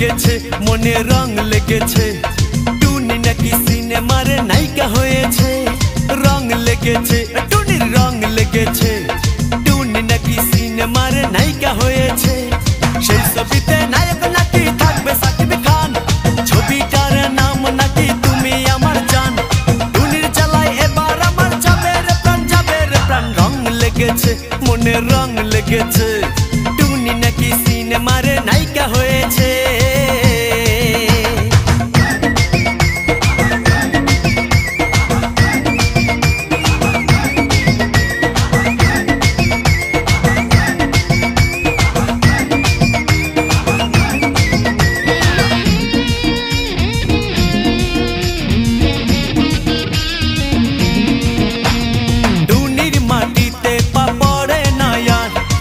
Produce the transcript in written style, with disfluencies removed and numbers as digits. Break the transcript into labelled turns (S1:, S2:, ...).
S1: লেগেছে মনে রং লেগেছে টুনি নাকি সিনেমার নায়িকা হয়েছে রং লেগেছে টুনির রং লেগেছে টুনি নাকি সিনেমার নায়িকা হয়েছে সেই ছবিতে নায়ক নাকি থাকবে সাকিব খান ছবিটার নাম নাকি তুমি আমার জান টুনির জ্বালায় এবার আমার যাবে রে প্রাণ রং লেগেছে মনে রং লেগেছে টুনি নাকি সিনেমার নায়িকা হয়েছে